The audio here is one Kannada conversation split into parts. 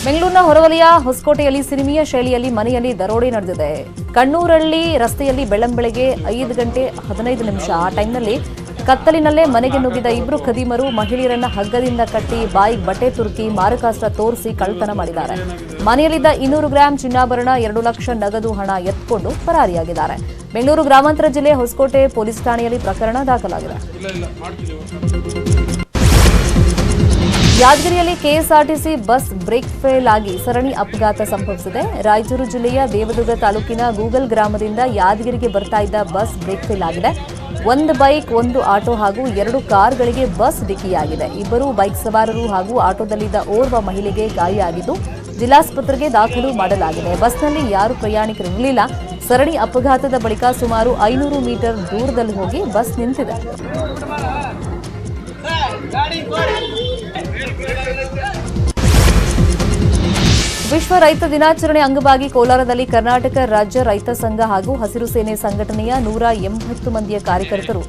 ಬೆಂಗಳೂರಿನ ಹೊರವಲಯ ಹೊಸಕೋಟೆಯಲ್ಲಿ ಸಿನಿಮೀಯ ಶೈಲಿಯಲ್ಲಿ ಮನೆಯಲ್ಲಿ ದರೋಡೆ ನಡೆದಿದೆ. ಕಣ್ಣೂರಳ್ಳಿ ರಸ್ತೆಯಲ್ಲಿ ಬೆಳ್ಳಂಬೆಳಗ್ಗೆ 5 ಗಂಟೆ 15 ನಿಮಿಷ ಆ ಟೈಮ್ನಲ್ಲಿ ಕತ್ತಲಿನಲ್ಲೇ ಮನೆಗೆ ನುಗ್ಗಿದ ಇಬ್ಬರು ಖದೀಮರು ಮಹಿಳೆಯರನ್ನ ಹಗ್ಗದಿಂದ ಕಟ್ಟಿ ಬಾಯಿಗೆ ಬಟ್ಟೆ ತುರುಕಿ ಮಾರಕಾಸ್ತ್ರ ತೋರಿಸಿ ಕಳ್ಳತನ ಮಾಡಿದ್ದಾರೆ. ಮನೆಯಲ್ಲಿದ್ದ 200 ಗ್ರಾಂ ಚಿನ್ನಾಭರಣ 2 ಲಕ್ಷ ನಗದು ಹಣ ಎತ್ಕೊಂಡು ಪರಾರಿಯಾಗಿದ್ದಾರೆ. ಬೆಂಗಳೂರು ಗ್ರಾಮಾಂತರ ಜಿಲ್ಲೆ ಹೊಸಕೋಟೆ ಪೊಲೀಸ್ ಠಾಣೆಯಲ್ಲಿ ಪ್ರಕರಣ ದಾಖಲಾಗಿದೆ. ಯಾದಗಿರಿಯಲ್ಲಿ ಕೆಎಸ್ಆರ್ಟಿಸಿ ಬಸ್ ಬ್ರೇಕ್ ಫೇಲ್ ಆಗಿ ಸರಣಿ ಅಪಘಾತ ಸಂಭವಿಸಿದೆ. ರಾಯಚೂರು ಜಿಲ್ಲೆಯ ದೇವದುರ್ಗ ತಾಲೂಕಿನ ಗೂಗಲ್ ಗ್ರಾಮದಿಂದ ಯಾದಗಿರಿಗೆ ಬರ್ತಾ ಇದ್ದ ಬಸ್ ಬ್ರೇಕ್ ಫೇಲ್ ಆಗಿದೆ. 1 ಬೈಕ್ 1 ಆಟೋ ಹಾಗೂ 2 ಕಾರ್ಗಳಿಗೆ ಬಸ್ ಡಿಕ್ಕಿಯಾಗಿದೆ. ಇಬ್ಬರು ಬೈಕ್ ಸವಾರರು ಹಾಗೂ ಆಟೋದಲ್ಲಿದ್ದ ಓರ್ವ ಮಹಿಳೆಗೆ ಗಾಯ ಆಗಿದ್ದು ಜಿಲ್ಲಾಸ್ಪತ್ರೆಗೆ ದಾಖಲು ಮಾಡಲಾಗಿದೆ. ಬಸ್ನಲ್ಲಿ ಯಾರು ಪ್ರಯಾಣಿಕರಿರಲಿಲ್ಲ. ಸರಣಿ ಅಪಘಾತದ ಬಳಿಕ ಸುಮಾರು 500 ಮೀಟರ್ ದೂರದಲ್ಲಿ ಹೋಗಿ ಬಸ್ ನಿಂತಿದೆ. ವಿಶ್ವ ರೈತ ದಿನಾಚರಣೆ ಅಂಗವಾಗಿ ಕೋಲಾರದಲ್ಲಿ ಕರ್ನಾಟಕ ರಾಜ್ಯ ರೈತ ಸಂಘ ಹಾಗೂ ಹಸಿರು ಸೇನೆ ಸಂಘಟನೆಯ 180 ಮಂದಿಯ ಕಾರ್ಯಕರ್ತರು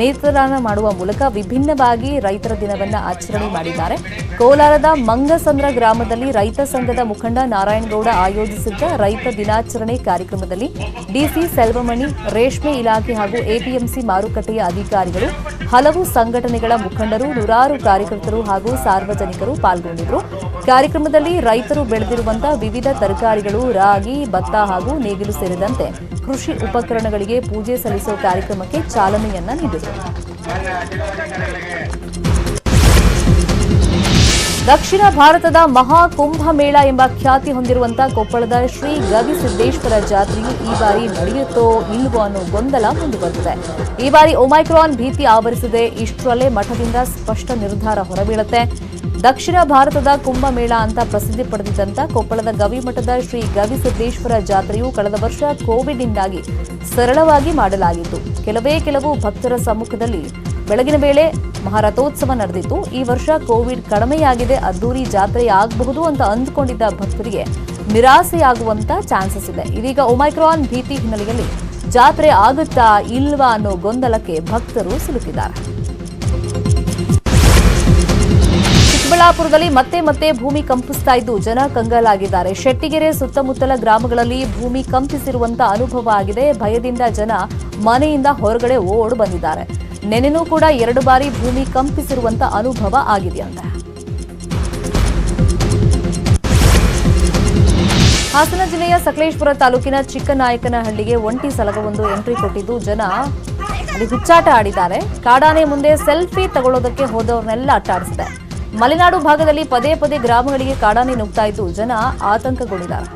ನೇತ್ರದಾನ ಮಾಡುವ ಮೂಲಕ ವಿಭಿನ್ನವಾಗಿ ರೈತರ ದಿನವನ್ನು ಆಚರಣೆ ಮಾಡಿದ್ದಾರೆ. ಕೋಲಾರದ ಮಂಗಸಂದ್ರ ಗ್ರಾಮದಲ್ಲಿ ರೈತ ಸಂಘದ ಮುಖಂಡ ನಾರಾಯಣಗೌಡ ಆಯೋಜಿಸಿದ್ದ ರೈತ ದಿನಾಚರಣೆ ಕಾರ್ಯಕ್ರಮದಲ್ಲಿ ಡಿಸಿ ಸೆಲ್ವಮಣಿ, ರೇಷ್ಮೆ ಇಲಾಖೆ ಹಾಗೂ ಎಪಿಎಂಸಿ ಮಾರುಕಟ್ಟೆಯ ಅಧಿಕಾರಿಗಳು, ಹಲವು ಸಂಘಟನೆಗಳ ಮುಖಂಡರು, ನೂರಾರು ಕಾರ್ಯಕರ್ತರು ಹಾಗೂ ಸಾರ್ವಜನಿಕರು ಪಾಲ್ಗೊಂಡಿದ್ದರು. ಕಾರ್ಯಕ್ರಮದಲ್ಲಿ ರೈತರು ಬೆಳೆದಿರುವಂತಹ ವಿವಿಧ ತರಕಾರಿಗಳು, ರಾಗಿ, ಭತ್ತ ಹಾಗೂ ನೇಗಿಲು ಸೇರಿದಂತೆ ಕೃಷಿ ಉಪಕರಣಗಳಿಗೆ ಪೂಜೆ ಸಲ್ಲಿಸುವ ಕಾರ್ಯಕ್ರಮಕ್ಕೆ ಚಾಲನೆಯನ್ನ ನೀಡಿದರು. ದಕ್ಷಿಣ ಭಾರತದ ಮಹಾಕುಂಭಮೇಳ ಎಂಬ ಖ್ಯಾತಿ ಹೊಂದಿರುವಂತಹ ಕೊಪ್ಪಳದ ಶ್ರೀ ಗವಿಸಿದ್ದೇಶ್ವರ ಜಾತ್ರೆಯು ಈ ಬಾರಿ ನಡೆಯುತ್ತೋ ಇಲ್ವೋ ಅನ್ನೋ ಗೊಂದಲ ಮುಂದುವರೆದಿದೆ. ಈ ಬಾರಿ ಒಮೈಕ್ರಾನ್ ಭೀತಿ ಆವರಿಸಿದೆ. ಇಷ್ಟರಲ್ಲೇ ಮಠದಿಂದ ಸ್ಪಷ್ಟ ನಿರ್ಧಾರ ಹೊರಬೀಳುತ್ತೆ. ದಕ್ಷಿಣ ಭಾರತದ ಕುಂಭಮೇಳ ಅಂತ ಪ್ರಸಿದ್ಧಿ ಪಡೆದಿದ್ದಂಥ ಕೊಪ್ಪಳದ ಗವಿಮಠದ ಶ್ರೀ ಗವಿಸಿದ್ದೇಶ್ವರ ಜಾತ್ರೆಯು ಕಳೆದ ವರ್ಷ ಕೋವಿಡ್ನಿಂದಾಗಿ ಸರಳವಾಗಿ ಮಾಡಲಾಗಿತ್ತು. ಕೆಲವು ಭಕ್ತರ ಸಮ್ಮುಖದಲ್ಲಿ ಬೆಳಗಿನ ವೇಳೆ ಮಹಾರಥೋತ್ಸವ ನಡೆದಿತ್ತು. ಈ ವರ್ಷ ಕೋವಿಡ್ ಕಡಿಮೆಯಾಗಿದೆ, ಅದ್ದೂರಿ ಜಾತ್ರೆ ಆಗಬಹುದು ಅಂತ ಅಂದುಕೊಂಡಿದ್ದ ಭಕ್ತರಿಗೆ ನಿರಾಸೆಯಾಗುವಂತ ಚಾನ್ಸಸ್ ಇದೆ. ಇದೀಗ ಒಮೈಕ್ರಾನ್ ಭೀತಿ ಹಿನ್ನೆಲೆಯಲ್ಲಿ ಜಾತ್ರೆ ಆಗುತ್ತಾ ಇಲ್ವಾ ಅನ್ನೋ ಗೊಂದಲಕ್ಕೆ ಭಕ್ತರು ಸಿಲುಕಿದ್ದಾರೆ. ಚಿಕ್ಕಬಳ್ಳಾಪುರದಲ್ಲಿ ಮತ್ತೆ ಭೂಮಿ ಕಂಪಿಸ್ತಾ ಇದ್ದು ಜನ ಕಂಗಾಲಾಗಿದ್ದಾರೆ. ಶೆಟ್ಟಿಗೆರೆ ಸುತ್ತಮುತ್ತಲ ಗ್ರಾಮಗಳಲ್ಲಿ ಭೂಮಿ ಕಂಪಿಸಿರುವಂತಹ ಅನುಭವ ಆಗಿದೆ. ಭಯದಿಂದ ಜನ ಮನೆಯಿಂದ ಹೊರಗಡೆ ಓಡ್ ಬಂದಿದ್ದಾರೆ. ನೆನೆನೂ ಕೂಡ 2 ಬಾರಿ ಭೂಮಿ ಕಂಪಿಸಿರುವಂತಹ ಅನುಭವ ಆಗಿದೆಯಂತೆ. ಹಾಸನ ಜಿಲ್ಲೆಯ ಸಕಲೇಶಪುರ ತಾಲೂಕಿನ ಚಿಕ್ಕನಾಯಕನಹಳ್ಳಿಗೆ ಒಂಟಿ ಸಲಗವೊಂದು ಎಂಟ್ರಿ ಕೊಟ್ಟಿದ್ದು ಜನ ಅಲ್ಲಿ ಹುಚ್ಚಾಟ ಆಡಿದ್ದಾರೆ. ಕಾಡಾನೆ ಮುಂದೆ ಸೆಲ್ಫಿ ತಗೊಳ್ಳೋದಕ್ಕೆ ಹೋದವರನ್ನೆಲ್ಲ ಅಟ್ಟಾಡಿಸಿದೆ. ಮಲೆನಾಡು ಭಾಗದಲ್ಲಿ ಪದೇ ಗ್ರಾಮಗಳಿಗೆ ಕಾಡಾನೆ ನುಗ್ತಾ ಇದ್ದು ಜನ ಆತಂಕಗೊಂಡಿದ್ದಾರೆ.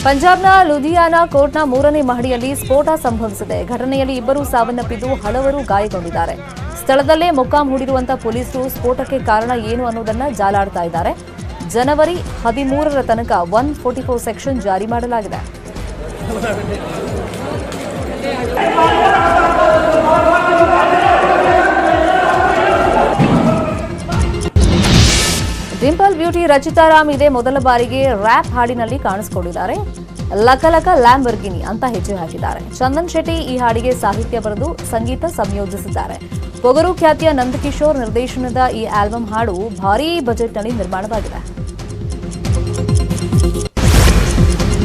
ಪಂಜಾಬ್ನ ಲುಧಿಯಾನಾ ಕೋರ್ಟ್ನ 3ನೇ ಮಹಡಿಯಲ್ಲಿ ಸ್ಫೋಟ ಸಂಭವಿಸಿದೆ. ಘಟನೆಯಲ್ಲಿ ಇಬ್ಬರು ಸಾವನ್ನಪ್ಪಿದ್ದು ಹಲವರು ಗಾಯಗೊಂಡಿದ್ದಾರೆ. ಸ್ಥಳದಲ್ಲೇ ಮೊಕ್ಕಾಂ ಹೂಡಿರುವಂತಹ ಪೊಲೀಸರು ಸ್ಫೋಟಕ್ಕೆ ಕಾರಣ ಏನು ಅನ್ನೋದನ್ನ ಜಾಲಾಡ್ತಾ ಇದ್ದಾರೆ. ಜನವರಿ 13ರ ತನಕ 144 ಸೆಕ್ಷನ್ ಜಾರಿ ಮಾಡಲಾಗಿದೆ. ಡಿಂಪಲ್ ಬ್ಯೂಟಿ ರಚಿತಾ ರಾಮ್ ಇದೇ ಮೊದಲ ಬಾರಿಗೆ ರ್ಯಾಪ್ ಹಾಡಿನಲ್ಲಿ ಕಾಣಿಸಿಕೊಂಡಿದ್ದಾರೆ. ಲಕಲಕ ಲ್ಯಾಂಬರ್ಗಿನಿ ಅಂತ ಹೆಜ್ಜೆ ಹಾಕಿದ್ದಾರೆ. ಚಂದನ್ ಶೆಟ್ಟಿ ಈ ಹಾಡಿಗೆ ಸಾಹಿತ್ಯ ಬರೆದು ಸಂಗೀತ ಸಂಯೋಜಿಸಿದ್ದಾರೆ. ಪೊಗರು ಖ್ಯಾತಿಯ ನಂದಕಿಶೋರ್ ನಿರ್ದೇಶನದ ಈ ಆಲ್ಬಂ ಹಾಡು ಭಾರೀ ಬಜೆಟ್ನಲ್ಲಿ ನಿರ್ಮಾಣವಾಗಿದೆ.